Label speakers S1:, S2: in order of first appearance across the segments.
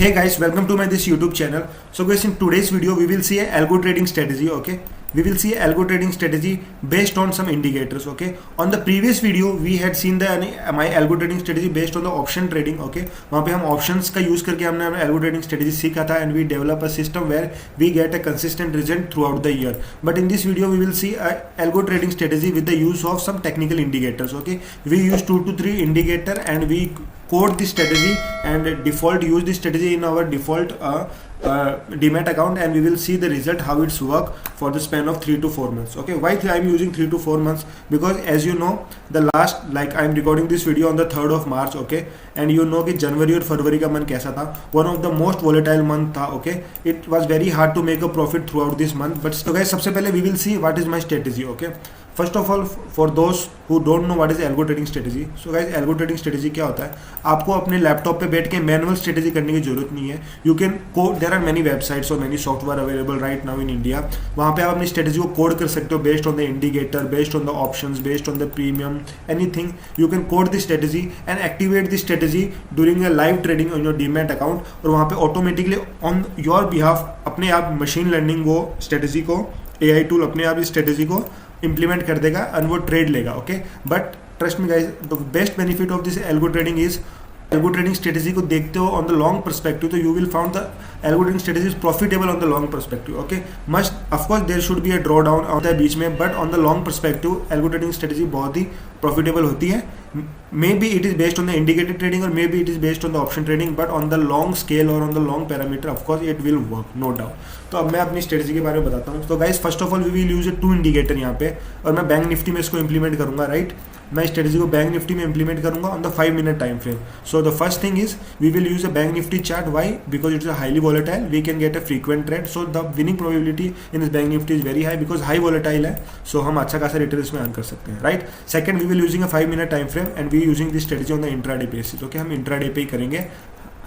S1: Hey guys, welcome to my this YouTube channel. So guys, in today's video we will see a algo trading strategy. Okay, we will see algo trading strategy based on some indicators. Okay, on the previous video we had seen the my algo trading strategy based on the option trading. Okay, वहाँ पे हम options का use करके हमने algo trading strategy सीखा था and we develop a system where we get a consistent result throughout the year. But in this video we will see a algo trading strategy with the use of some technical indicators. Okay, we use 2 to 3 indicator and we code this strategy and default use this strategy in our default Demat account, and we will see the result how it's work for the span of 3 to 4 months. Okay, why I'm using 3 to 4 months? Because as you know, the last I'm recording this video on the 3rd of March. Okay, and you know कि जनवरी और फरवरी का month कैसा था, one of the most volatile month था. Okay, it was very hard to make a profit throughout this month. But so guys, सबसे पहले we will see what is my strategy. Okay, first of all for those who don't know what is algo trading strategy. So guys, algo trading strategy क्या होता है? आपको अपने laptop पे बैठ के मैनुअल स्ट्रेटेजी करने की जरूरत नहीं है. You can code, there are many websites और many software available right now in India. वहाँ पे आप अपनी स्ट्रेटेजी को कोड कर सकते हो based on the indicator, based on the options, based on the premium, anything. You can code the strategy and activate the strategy during a live trading on your demat account. और वहाँ पे automatically on your behalf अपने आप machine learning वो strategy को, AI tool अपने आप इस स्ट्रेटेजी को इम्प्लीमेंट कर देगा एंड वो ट्रेड लेगा. Okay, but trust me guys, the best benefit of this algo trading is, algo trading strategy को देखते हो ऑन द लॉन्ग पर्सपेक्टिव तो you will found the algo trading strategy is profitable on the long perspective. Okay, must of course there should be a draw down होता है बीच में, but on the long perspective algo trading strategy बहुत ही profitable होती है. May be it is based on the indicated trading और may B it is based on the option trading, but on the long scale और on the long parameter of course it will work, no doubt. तो अब मैं अपनी strategy के बारे में बताता हूँ. तो guys, first of all we will use a 2 indicator यहाँ पे, और मैं बैंक निफ्टी में इसको इंप्लीमेंट करूंगा. राइट, मैं स्ट्रेटेजी को बैंक निफ्टी में इंप्लीमेंट करूंगा on the 5 minute time frame. So the first thing is we will use a Bank Nifty chart. Why? Because it's a highly volatile, we can get a frequent trade. So the winning probability in this Bank Nifty is very high because high volatile है. सो हम अच्छा खासा return इसमें earn कर सकते हैं. Right, second we will using a 5 minute time frame and we using this strategy on the intraday basis. Okay, हम इंट्राडे पे ही करेंगे,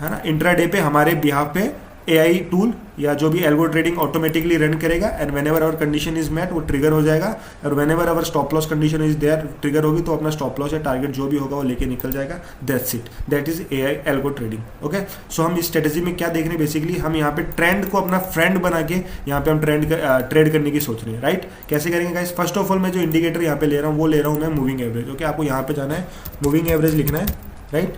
S1: है ना. इंट्राडे पे हमारे बिहाफ पे AI टूल या जो भी एल्गो ट्रेडिंग ऑटोमेटिकली रन करेगा and whenever our condition is met वो ट्रिगर हो जाएगा, और whenever our stop loss condition is there trigger होगी तो अपना स्टॉप लॉस या टारगेट जो भी होगा वो लेके निकल जाएगा. That's it, that is AI algo trading. Okay, so हम इस स्ट्रेटेजी में क्या देख रहे हैं, बेसिकली हम यहाँ पे ट्रेंड को अपना फ्रेंड बना के यहाँ पे हम ट्रेड करने की सोच रहे हैं. राइट, कैसे करेंगे गाइस? फर्स्ट ऑफ ऑल मैं जो इंडिकेटर यहाँ पे ले रहा हूँ वो ले रहा हूँ मैं मूविंग एवरेज. ओके, आपको यहाँ पे जाना है, मूविंग एवरेज लिखना है. राइट,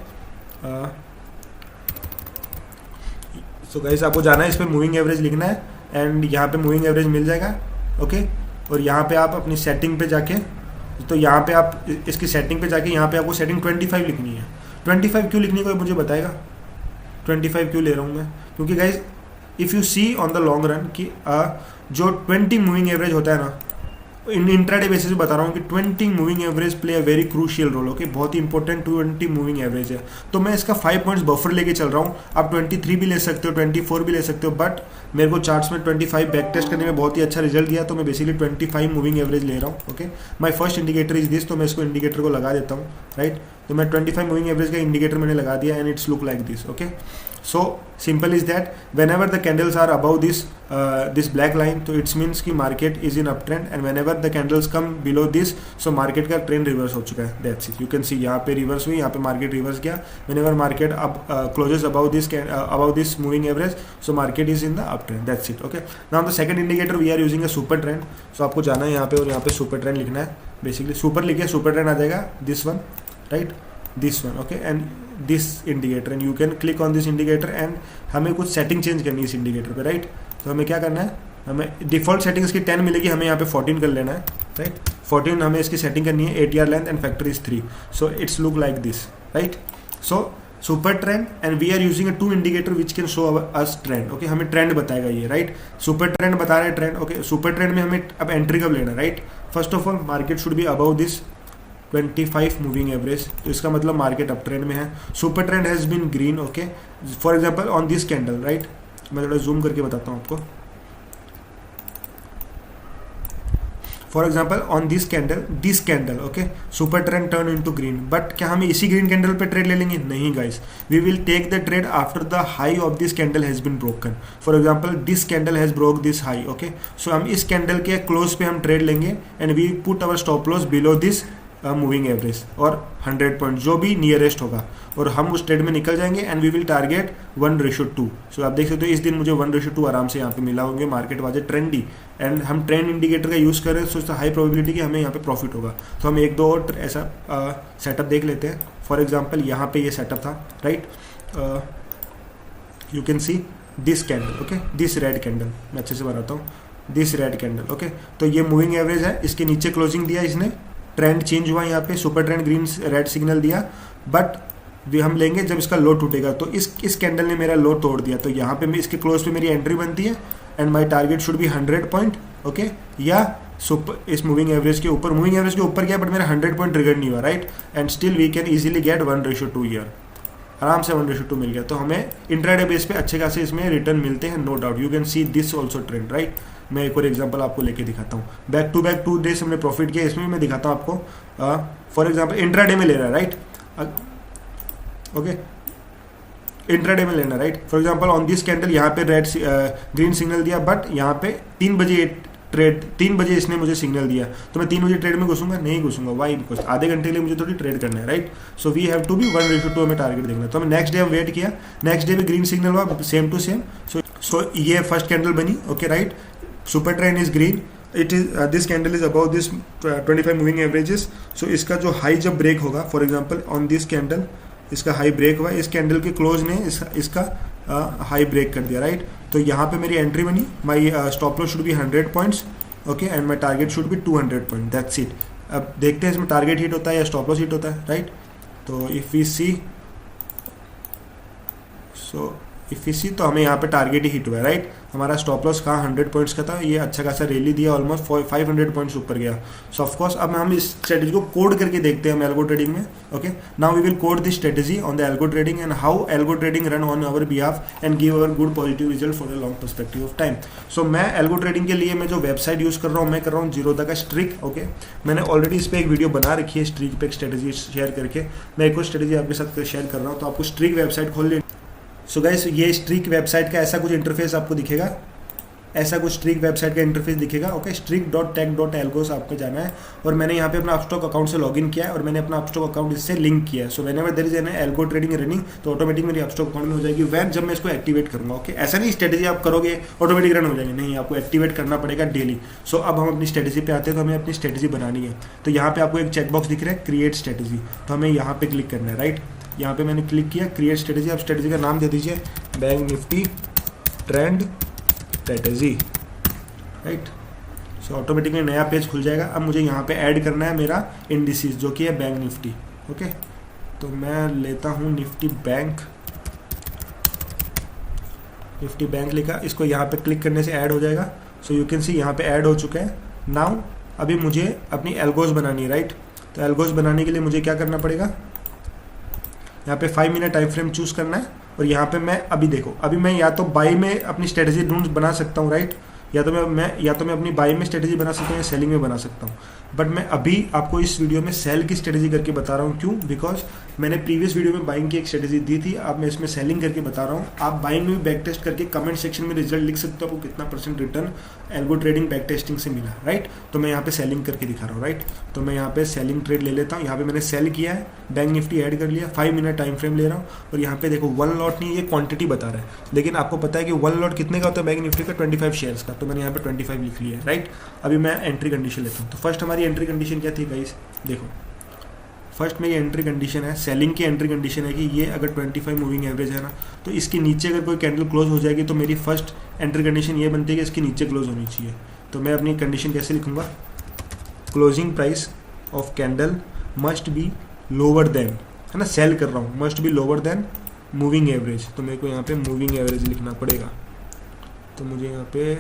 S1: तो गाइस आपको जाना है इस पर मूविंग एवरेज लिखना है एंड यहाँ पे मूविंग एवरेज मिल जाएगा. ओके, और यहाँ पे आप अपनी सेटिंग पे जाके, तो यहाँ पे आप इसकी सेटिंग पे जाके यहाँ पे आपको सेटिंग 25 लिखनी है. 25 क्यों लिखनी है कोई मुझे बताएगा? 25 क्यों ले रहा हूँ मैं? क्योंकि guys if you see on the long run कि जो 20 मूविंग एवरेज होता है ना, इन इंट्राडे बेसिस पे बता रहा हूँ कि 20 moving average play a very crucial role. Okay, बहुत ही इंपॉर्टेंट 20 मूविंग एवरेज है. तो मैं इसका 5 पॉइंट्स बफर लेके चल रहा हूँ. आप 23 भी ले सकते हो, 24 भी ले सकते हो, बट मेरे को चार्ट्स में 25 बैक टेस्ट करने में बहुत ही अच्छा रिजल्ट दिया, तो मैं बेसिकली 25 मूविंग एवरेज ले रहा हूँ. Okay, my first indicator is this, तो मैं इसको इंडिकेटर को लगा देता हूँ. राइट, तो मैं 25 मूविंग एवरेज का इंडिकेटर मैंने लगा दिया and it's look like this. Okay, so simple is that whenever the candles are above this black line तो it means कि market is in uptrend, and whenever the candles come below this so market का trend reverse हो चुका है. That's it, you can see यहाँ पे reverse हुई, यहाँ पे market reverse गया. whenever market closes above this moving average so market is in the uptrend. That's it. Okay, now the second indicator we are using a super trend. so आपको जाना है यहाँ पे और यहाँ पे super trend लिखना है. basically super लिखिए, super trend आ जाएगा, this one, right, this one. Okay, and this indicator and you can click on this indicator and हमें कुछ सेटिंग चेंज करनी है इस इंडिकेटर पे. राइट, तो हमें क्या करना है, हमें डिफॉल्ट सेटिंग्स की 10 मिलेगी, हमें यहाँ पे 14 कर लेना है. राइट, 14 हमें इसकी सेटिंग करनी है. ATR length and factor is 3. So it's look like this. Right, so super trend and we are using a 2 indicator which can show us trend. Okay, हमें ट्रेंड बताएगा ये. राइट, सुपर ट्रेंड बता रहा है trend. Okay, super trend में हमें अब entry कब लेना है? Right, first of all market should be above this 25 moving average, तो इसका मतलब मार्केट अप ट्रेंड में है. Super trend has been green. Okay, for example on this candle. Right, मैं थोड़ा जूम करके बताता हूँ आपको. For example on this candle okay, super trend turn into green. But क्या हम इसी ग्रीन कैंडल पे ट्रेड ले लेंगे? नहीं guys, we will take the trade after the high of this candle has been broken. For example this candle has broke this high. Okay, so हम इस candle के क्लोज पे हम ट्रेड लेंगे and we put our stop loss below this moving average और 100 point जो भी nearest होगा, और हम उस ट्रेड में निकल जाएंगे एंड वी विल टारगेट 1:2। सो आप देख सकते हो इस दिन मुझे 1:2 आराम से यहाँ पे मिला होंगे, मार्केट वाजे ट्रेंडी एंड हम ट्रेंड इंडिकेटर का यूज़ कर रहे हैं, सो हाई प्रोबेबिलिटी कि हमें यहाँ पे प्रॉफिट होगा। तो हम एक दो और ऐसा सेटअप देख लेते हैं। फॉर एग्जाम्पल यहाँ पे ये सेटअप था, right, you can see this candle, okay, this red candle, मैं अच्छे से बनाता हूँ, दिस रेड कैंडल, ओके। तो ये मूविंग एवरेज है, इसके नीचे क्लोजिंग दिया इसने, ट्रेंड चेंज हुआ यहाँ पे, super trend green red signal दिया, बट हम लेंगे जब इसका लो टूटेगा। तो इस कैंडल ने मेरा लो तोड़ दिया, तो यहाँ पे इसके क्लोज पे मेरी एंट्री बनती है and my target should be 100 point, okay, या सुपर इस मूविंग एवरेज के ऊपर, मूविंग एवरेज के ऊपर गया बट मेरा 100 पॉइंट ट्रिगर नहीं हुआ, right, and still we can easily get 1:2 year, आराम से 1:2 मिल गया। तो हमें इंट्राडे बेस पे अच्छे खासे इसमें रिटर्न मिलते हैं, no doubt. You can see this also trend, right. मैं एक और एग्जांपल आपको लेके दिखाता हूँ, बैक टू बैक 2 डेज हमने प्रॉफिट किया, इसमें मैं दिखाता हूँ आपको। फॉर एग्जांपल इंट्राडे में ले रहा है, राइट, ओके, इंट्राडे में लेना, right. For example on this candle यहाँ पे रेड ग्रीन सिग्नल दिया, बट यहाँ पे 3 बजे इसने मुझे सिग्नल दिया, तो मैं 3 बजे ट्रेड में घुसूंगा? नहीं घुसूंगा, वाई? बिकॉज आधे घंटे के लिए मुझे थोड़ी ट्रेड करना है, right. So we have to be 1:2 हमें टारगेट देखना। तो हमें नेक्स्ट डे हम वेट किया, नेक्स्ट डे भी ग्रीन सिग्नल हुआ, सेम टू सेम। सो ये फर्स्ट कैंडल बनी, okay, right, super trend is green, it is this candle is about this 25 moving averages. So इसका जो हाई जब ब्रेक होगा, for example on this candle इसका हाई ब्रेक हुआ, इस कैंडल के क्लोज ने इसका हाई ब्रेक कर दिया, राइट। तो यहाँ पे मेरी एंट्री बनी, माई stop loss should be 100 points, okay, and my target should be 200 point, that's it. अब देखते हैं इसमें टारगेट हिट होता है या स्टॉप लॉस हिट होता है, राइट। तो इफ़ वी सी तो हमें यहाँ पे टारगेट ही हिट हुआ है, राइट। हमारा स्टॉप लॉस कहाँ 100 पॉइंट्स का था, ये अच्छा खासा रैली दिया, ऑलमोस्ट 500 पॉइंट्स ऊपर गया। सो ऑफकोर्स अब हम इस स्ट्रेटेजी को कोड करके देखते हैं हम एल्गो ट्रेडिंग में, okay. Now we will code this strategy on the algo trading and how algo trading run on our behalf and give our good positive result for a long perspective of time. So मैं algo trading के लिए मैं जो website use कर रहा हूँ, मैं कर रहा हूँ जीरोधा का स्ट्रिक, ओके। मैंने ऑलरेडी इस पर एक वीडियो बना रखी है स्ट्रिक पे एक स्ट्रेटेजी शेयर करके, मैं एक और स्ट्रेटेजी आपके साथ शेयर कर रहा हूँ। तो आपको स्ट्रिक वेबसाइट खोल लेनी। सो गाइस ये स्ट्रिक वेबसाइट का ऐसा कुछ इंटरफेस आपको दिखेगा, ऐसा कुछ स्ट्रिक वेबसाइट का इंटरफेस दिखेगा, ओके। strik.tech.algos आपको जाना है, और मैंने यहाँ पे अपना अपस्टॉक अकाउंट से लॉगिन किया है और मैंने अपना अपस्टॉक अकाउंट इससे लिंक किया है। So whenever there is an algo trading running तो ऑटोमेटिक मेरी अपस्टॉक अकाउंट में हो जाएगी वैन जब मैं इसको एक्टिवेट करूँगा, ओके। ऐसा नहीं स्ट्रेटेजी आप करोगे ऑटोमेटिक रन हो जाएंगे, नहीं, आपको एक्टिवेट करना पड़ेगा डेली। सो अब हम अपनी स्ट्रेटेजी पे आते हैं, तो हमें अपनी स्ट्रेटेजी बनानी है। तो यहाँ पे आपको एक चेकबॉक्स दिख रहा है क्रिएट स्ट्रेटेजी, तो हमें यहाँ पे क्लिक करना है, राइट। यहाँ पे मैंने क्लिक किया क्रिएट स्ट्रेटेजी। आप स्ट्रेटेजी का नाम दे दीजिए bank Nifty trend strategy, right. So automatically नया पेज खुल जाएगा। अब मुझे यहाँ पे ऐड करना है मेरा इंडिसेस जो कि है बैंक निफ्टी, ओके। तो मैं लेता हूँ निफ्टी बैंक लिखा, इसको यहाँ पे क्लिक करने से ऐड हो जाएगा। सो यू कैन सी यहाँ पे ऐड हो चुका है। नाउ अभी मुझे अपनी एल्गोस बनानी है, राइट। तो एल्गोस बनाने के लिए मुझे क्या करना पड़ेगा, यहाँ पे 5 मिनट टाइम फ्रेम चूज करना है, और यहाँ पे मैं अभी देखो, अभी मैं या तो बाई में अपनी स्ट्रेटेजी ढूंढ बना सकता हूँ, राइट, या तो मैं अपनी बाई में स्ट्रेटेजी बना सकता हूँ या सेलिंग में बना सकता हूँ। बट मैं अभी आपको इस वीडियो में सेल की स्ट्रेटेजी करके बता रहा हूँ, क्यों? बिकॉज मैंने प्रीवियस वीडियो में बाइंग की एक स्ट्रेटेजी दी थी, अब मैं इसमें सेलिंग करके बता रहा हूँ। आप बाइंग में भी बैक टेस्ट करके कमेंट सेक्शन में रिजल्ट लिख सकते हो, आपको कितना % return algo trading back testing से मिला, राइट। तो मैं यहाँ पे सेलिंग करके दिखा रहा हूँ, राइट। तो मैं यहाँ पे सेलिंग ट्रेड ले लेता हूँ। यहाँ पे मैंने सेल किया है, बैंक निफ्टी ऐड कर लिया, 5 मिनट टाइम फ्रेम ले रहा हूँ, और यहाँ पे देखो 1 लॉट नहीं, ये क्वांटिटी बता रहा है, लेकिन आपको पता है कि 1 लॉट कितने का होता है बैंक निफ्टी का, 25 शेयर्स का। तो मैंने यहाँ पे 25 लिख लिया है, राइट। अभी मैं एंट्री कंडीशन लेता हूँ। तो फर्स्ट हमारी एंट्री कंडीशन क्या थी गाइस, देखो फर्स्ट मेरी एंट्री कंडीशन है, सेलिंग की एंट्री कंडीशन है कि ये अगर 25 मूविंग एवरेज है ना, तो इसके नीचे अगर कोई कैंडल क्लोज हो जाएगी तो मेरी फर्स्ट एंट्री कंडीशन ये बनती है कि इसके नीचे क्लोज होनी चाहिए। तो मैं अपनी कंडीशन कैसे लिखूंगा, closing price of candle must be lower than, है ना, सेल कर रहा हूँ, must be lower than moving average. तो मेरे को यहाँ पे मूविंग एवरेज लिखना पड़ेगा। तो मुझे यहाँ पे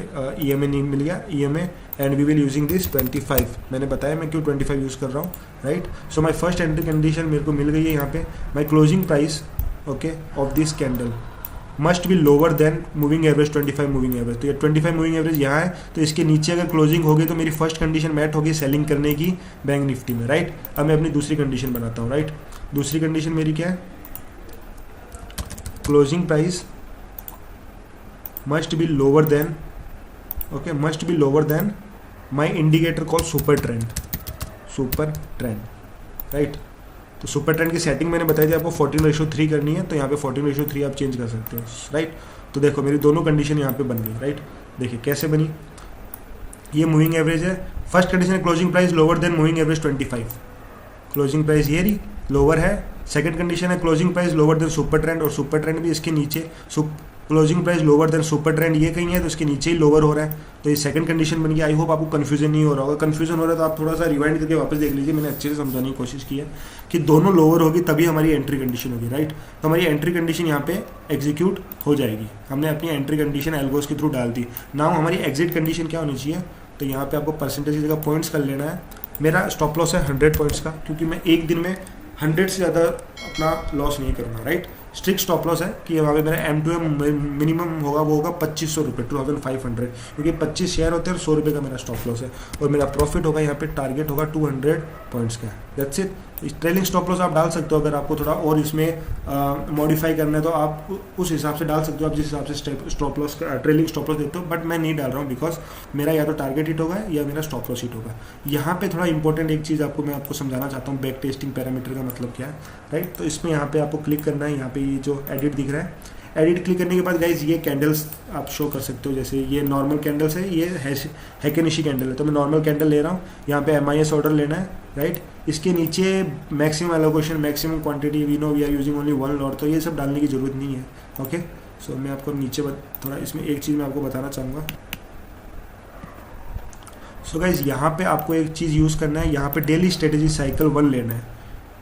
S1: EMA नहीं मिल गया, EMA and we will using this 25। मैंने बताया मैं क्यों 25 यूज़ कर रहा हूँ, right. So my first entry condition मेरे को मिल गई है यहाँ पे, my closing price, okay, of this candle must be lower than moving average 25 moving average. तो ये 25 मूविंग एवरेज यहाँ है, तो इसके नीचे अगर क्लोजिंग होगी तो मेरी फर्स्ट कंडीशन मैट होगी सेलिंग करने की बैंक निफ्टी में, राइट। अब मैं अपनी दूसरी कंडीशन बनाता हूँ, राइट। दूसरी कंडीशन मेरी क्या है, closing price must be lower than, okay, must be lower than my indicator called super trend, right. तो सुपर ट्रेंड की सेटिंग मैंने बताई थी आपको 14:3 करनी है, तो यहाँ पे 14:3 आप चेंज कर सकते हो, राइट। तो देखो मेरी दोनों कंडीशन यहाँ पे बन गई, राइट। देखिए कैसे बनी, ये मूविंग एवरेज है। फर्स्ट कंडीशन है closing price lower than moving average 25, closing price ये रही लोअर है। सेकंड कंडीशन है closing price lower than super trend, और सुपर ट्रेंड भी इसके नीचे, closing price lower than super trend ये कहीं है तो इसके नीचे ही लोअर हो रहा है, तो ये सेकंड कंडीशन बन गया। आई होप आपको कंफ्यूजन नहीं हो रहा होगा, कंफ्यूजन हो रहा है तो आप थोड़ा सा रिवाइंड करके वापस देख लीजिए, मैंने अच्छे से समझाने की कोशिश की है कि दोनों लोअर होगी तभी हमारी एंट्री कंडीशन होगी, राइट। तो हमारी एंट्री कंडीशन यहाँ पे एग्जीक्यूट हो जाएगी, हमने अपनी एंट्री कंडीशन एल्गोस के थ्रू डाल दी। नाउ हमारी एग्जिट कंडीशन क्या होनी चाहिए, तो यहाँ पे आपको परसेंटेज की जगह पॉइंट्स कर लेना है। मेरा स्टॉप लॉस है 100 पॉइंट्स का, क्योंकि मैं एक दिन में 100 से ज़्यादा अपना लॉस नहीं करूँगा, राइट। स्ट्रिक्ट स्टॉप लॉस है कि वहाँ पे मेरा M2M मिनिमम होगा, वो होगा 2500 रुपये, 2500, क्योंकि 25 शेयर होते हैं और 100 रुपये का मेरा स्टॉप लॉस है, और मेरा प्रॉफिट होगा यहाँ पे टारगेट होगा 200 पॉइंट्स का, that's it. Trailing stop loss आप डाल सकते हो, अगर आपको थोड़ा और इसमें मॉडिफाई करना है तो आप उस हिसाब से डाल सकते हो, आप जिस हिसाब से stop loss trailing stop loss देते हो, बट मैं नहीं डाल रहा हूँ बिकॉज मेरा या तो टारगेट हिट होगा या मेरा स्टॉप लॉस हिट होगा। यहाँ पे थोड़ा इंपॉर्टेंट एक चीज़ मैं आपको समझाना चाहता हूँ, बैक टेस्टिंग पैरामीटर का मतलब क्या है, राइट। तो इसमें यहाँ पे आपको क्लिक करना है, यहाँ पे ये जो एडिट दिख रहा है, एडिट क्लिक करने के बाद गाइज ये कैंडल्स आप शो कर सकते हो, जैसे ये नॉर्मल कैंडल्स है, ये हैकेनिशी कैंडल है, तो मैं नॉर्मल कैंडल ले रहा हूँ। यहाँ पे MIS ऑर्डर लेना है, राइट। इसके नीचे maximum allocation, maximum quantity, we know we are using only 1 lot, तो ये सब डालने की जरूरत नहीं है, ओके। सो मैं आपको नीचे थोड़ा इसमें एक चीज़ मैं आपको बताना चाहूँगा। सो गाइज यहाँ पे आपको एक चीज़ यूज़ करना है, यहाँ पे डेली स्ट्रेटेजी साइकिल 1 लेना है,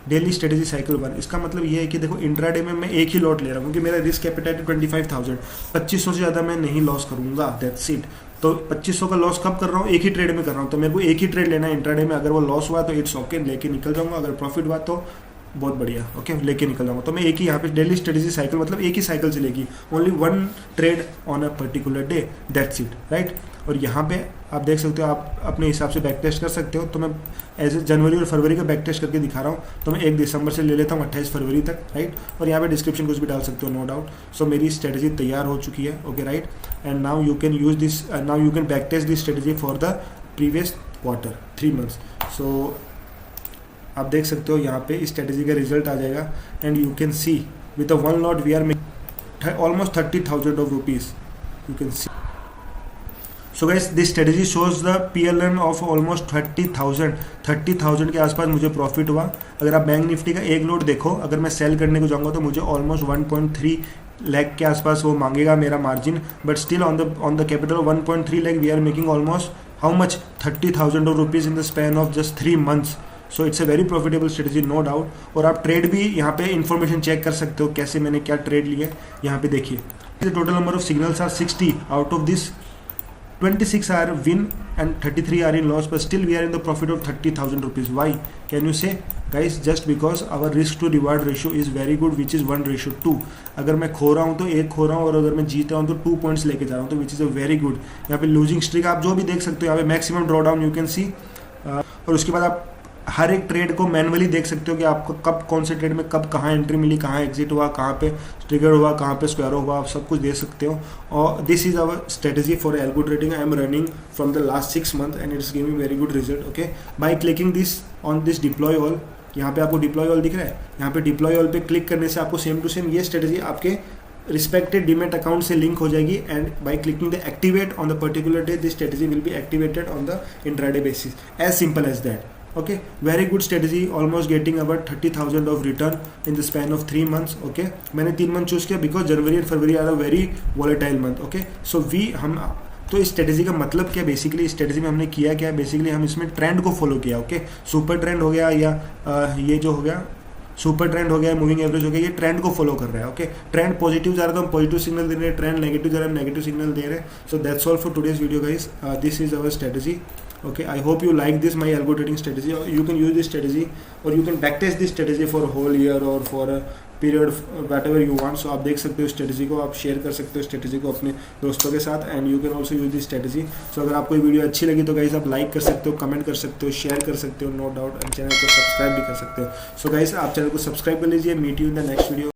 S1: डेली स्ट्रेटेजी साइकिल 1। इसका मतलब ये है कि देखो इंट्राडे में मैं एक ही लॉट ले रहा हूँ, क्योंकि मेरा रिस्क कैपिटल है 25,000, 2500 से ज़्यादा मैं नहीं लॉस करूँगा, दैट्स इट। तो 2500 का लॉस कब कर रहा हूँ, एक ही ट्रेड में कर रहा हूँ, तो मेरे को एक ही ट्रेड लेना है इंट्राडे में। अगर वो लॉस हुआ तो इट्स ओके, लेके निकल जाऊँगा, अगर प्रॉफिट हुआ तो बहुत बढ़िया, ओके, लेके निकल जाऊँगा। तो मैं एक ही यहाँ पे डेली स्ट्रेटेजी साइकिल मतलब एक ही साइकिल चलेगी, only 1 trade on a particular day, that's it, right. और यहाँ पे आप देख सकते हो, आप अपने हिसाब से बैक टेस्ट कर सकते हो। तो मैं एज ए जनवरी और फरवरी का बैक टेस्ट करके दिखा रहा हूँ, तो मैं 1 दिसंबर से ले लेता हूँ 28 फरवरी तक, राइट। और यहाँ पे डिस्क्रिप्शन कुछ भी डाल सकते हो, नो डाउट। सो मेरी स्ट्रेटेजी तैयार हो चुकी है, okay, right. And now you can use this, now you can back test this strategy for the previous quarter, 3 months. So आप देख सकते हो यहाँ पे इस स्ट्रेटेजी का रिजल्ट आ जाएगा, and you can see with a 1 lot we are making almost 30,000 of rupees, you can see. So guys this strategy shows the PLN of almost 30,000 के आसपास मुझे प्रॉफिट हुआ। अगर आप बैंक निफ्टी का एक लॉट देखो, अगर मैं सेल करने को जाऊँगा तो मुझे ऑलमोस्ट 1.3 लाख के आसपास वो मांगेगा मेरा margin, but still on the capital 1.3 lakh we are making almost how much 30,000 of rupees in the span of just 3 months. So it's a very profitable strategy, no doubt. और आप ट्रेड भी यहाँ पे इन्फॉर्मेशन चेक कर सकते हो, कैसे मैंने क्या ट्रेड लिया, यहाँ पे देखिए। The total number of signals are 60, out of this 26 are win and 33 are in loss, but still we are in the profit of 30,000 rupees. Why? Can you say? Guys, just because our risk to reward ratio is very good, which is 1:2. अगर मैं खो रहा हूँ तो 1 खो रहा हूँ, और अगर मैं जीत रहा हूँ तो 2 पॉइंट्स लेके जा रहा हूँ, तो which is a very good. यहाँ पे लूजिंग स्ट्रिक आप जो भी देख सकते हो, यहाँ पे maximum draw down you can सी। और उसके बाद आप हर एक ट्रेड को मैनुअली देख सकते हो कि आपको कब कौन से ट्रेड में कब कहाँ एंट्री मिली, कहाँ एग्जिट हुआ, कहाँ पे ट्रिगर हुआ, कहाँ पे स्क्वायर हुआ, आप सब कुछ देख सकते हो। और this is our strategy for algo trading. I am running from the last 6 month and it's giving very good result, okay. By clicking this on this deploy all, यहाँ पे आपको डिप्लॉय ऑल दिख रहा है, यहाँ पे डिप्लॉय ऑल पे click करने से आपको सेम टू सेम ये स्ट्रेटेजी आपके रिस्पेक्टेड डीमेट अकाउंट से लिंक हो जाएगी, and by clicking the activate on the particular day this strategy will be activated on the intraday basis, as simple as that. Okay, very good strategy, almost getting about 30,000 of return in the span of 3 months. Okay, मैंने 3 month choose किया because जनवरी और फरवरी are a very volatile month. Okay, so हम तो इस strategy का मतलब क्या, बेसिकली इस स्ट्रेटेजी में हमने किया क्या, बेसिकली हम इसमें ट्रेंड को फॉलो किया। ओके, सुपर ट्रेंड हो गया या ये जो हो गया सुपर ट्रेंड हो गया, मूविंग एवरेज हो गया, ये ट्रेंड को फॉलो कर रहा है। ओके, ट्रेंड पॉजिटिव जा रहा है तो हम पॉजिटिव सिग्नल दे रहे हैं, ट्रेंड नेगेटिव जा रहा है हम नेगेटिव सिग्नल दे रहे हैं। So that's all for today's video guys, this is our strategy. Okay, I hope you like this my algo trading strategy, or you can use this strategy, or you can backtest this strategy for a whole year or for a period whatever you want. So आप देख सकते हो strategy को, आप share कर सकते हो strategy को अपने दोस्तों के साथ, and you can also use this strategy. So अगर आपको ये वीडियो अच्छी लगी तो गाइस आप लाइक कर सकते हो, कमेंट कर सकते हो, शेयर कर सकते हो, नो डाउट, एंड चैनल को सब्सक्राइब भी कर सकते हो। सो गाइस आप चैनल को सब्सक्राइब कर लीजिए। Meet you in the next video.